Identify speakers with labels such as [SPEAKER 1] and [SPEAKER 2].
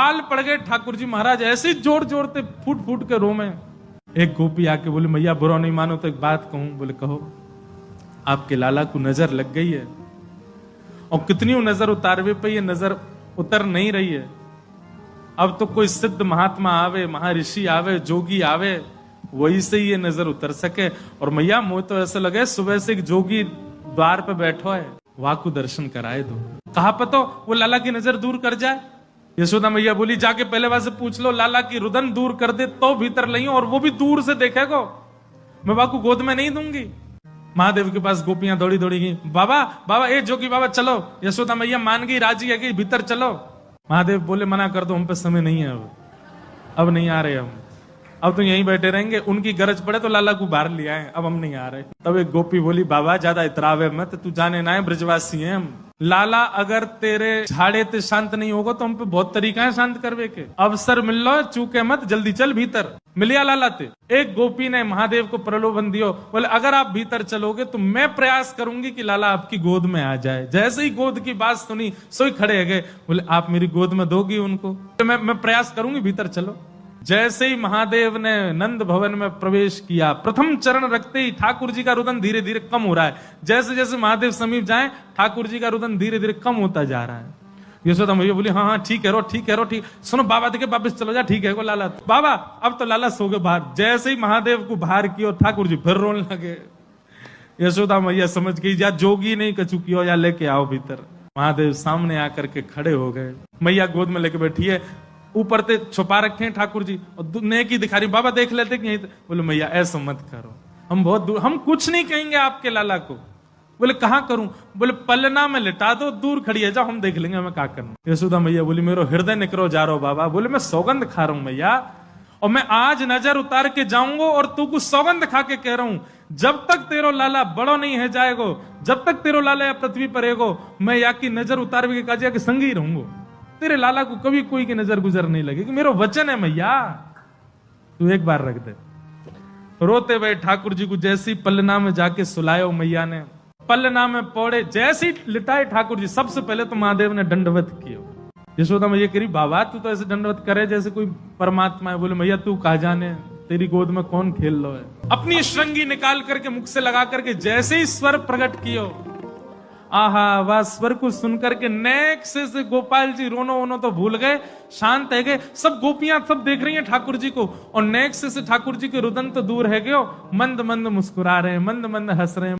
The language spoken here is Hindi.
[SPEAKER 1] लाल पड़ गए ठाकुर जी महाराज, ऐसे जोर जोर से फूट फूट के रोमे। एक गोपी आके बोले मैया बुरा नहीं मानो तो एक बात कहूं। बोले कहो। आपके लाला को नजर लग गई है, और कितनी नजर उतारवे पे ये नजर उतर नहीं रही है। अब तो कोई सिद्ध महात्मा आवे, महर्षि आवे, जोगी आवे, वही से ये नजर उतर सके। और मैया मुझे तो ऐसा लगे सुबह से एक जोगी द्वार पे बैठो है, वहां को दर्शन कराए दो। कहा पतो वो लाला की नजर दूर कर जाए। यशोदा मैया बोली जाके पहले वहां से पूछ लो, लाला की रुदन दूर कर दे तो भीतर लइयो, और वो भी दूर से देखेगो, मैं बाबा को गोद में नहीं दूंगी। महादेव के पास गोपियां दौड़ी दौड़ी गई, बाबा बाबा ए जोगी बाबा चलो। यशोदा मैया मान गई, राजी है कि भीतर चलो। महादेव बोले मना कर दो, हम पे समय नहीं है, अब नहीं आ रहे हम, अब तो यहीं बैठे रहेंगे, उनकी गरज पड़े तो लाला को बाहर ले आए, अब हम नहीं आ रहे। तब एक गोपी बोली बाबा ज्यादा इतरावे मत, तू जाने ना है ब्रजवासी हैं हम। लाला अगर तेरे झाड़े ते शांत नहीं होगा तो हम पे बहुत तरीका है शांत करवे के। अवसर मिल लो, चूके मत, जल्दी चल भीतर। मिलिया लाला ते। एक गोपी ने महादेव को प्रलोभन दियो, बोले अगर आप भीतर चलोगे तो मैं प्रयास करूंगी कि लाला आपकी गोद में आ जाए। जैसे ही गोद की बात सुनी सोई खड़े है गए, बोले आप मेरी गोद में दोगी उनको? तो मैं प्रयास करूंगी, भीतर चलो। जैसे ही महादेव ने नंद भवन में प्रवेश किया, प्रथम चरण रखते ही ठाकुर जी का रुदन धीरे धीरे कम हो रहा है। जैसे जैसे महादेव समीप जाए ठाकुर जी का रुदन धीरे धीरे कम होता जा रहा है। यशोदा मैया बोली हाँ हाँ ठीक है रो, ठीक है रो, ठीक। सुनो बाबा देखे वापस चलो जा, ठीक है को लाला। बाबा अब तो लाला सो गए बाहर। जैसे ही महादेव को बाहर किया ठाकुर जी फिर रोने लगे। यशोदा मैया समझ गई या जोगी नहीं कछु कियो, या लेके आओ भीतर। महादेव सामने आकर के खड़े हो गए, मैया गोद में लेके बैठी है, ऊपर से छुपा रखे हैं ठाकुर जी, और नेकी दिखा रही। बाबा देख लेते कि बोले मैया ऐसा मत करो, हम बहुत दूर, हम कुछ नहीं कहेंगे आपके लाला को। बोले कहां करूं? बोले पलना में लिटा दो, दूर खड़ी है, जाओ हम देख लेंगे हमें क्या करना। यशोदा मैया बोली मेरो हृदय निकरो जा रहा हो बाबा। बोले मैं सौगंध खा रहा हूं मैया, और मैं आज नजर उतार के जाऊंगा, और तू कुछ सौगंध खा के कह रहा हूं, जब तक तेरो लाला बड़ो नहीं है जाएगो, जब तक तेरो लाला पृथ्वी पर रहेगो, मैं या की नजर उतार के काजिया के संग ही रहूंगा। तेरे लाला को कभी कोई की नजर गुजर नहीं लगेगी, मेरा वचन है मैया, तू एक बार रख दे। रोते हुए ठाकुर जी को जैसी पलना में जाके सुलायो मैया ने, पलना में पौड़े जैसे ही लिटाए ठाकुर जी, सबसे पहले तो महादेव ने दंडवत किया। यशोदा मैया कह रही बाबा तू तो ऐसे दंडवत करे जैसे कोई परमात्मा है। बोले मैया तू कहा जाने, तेरी गोद में कौन खेल लो है। अपनी श्रृंगी निकाल करके मुख से लगा करके जैसे ही स्वर प्रकट कियो, आहा वह स्वर को सुनकर के नेक से गोपाल जी रोनो वोनो तो भूल गए, शांत है गए। सब गोपियां सब देख रही हैं ठाकुर जी को, और नेक से ठाकुर जी के रुदन तो दूर है गयो, मंद मंद मुस्कुरा रहे हैं, मंद मंद हंस रहे हैं।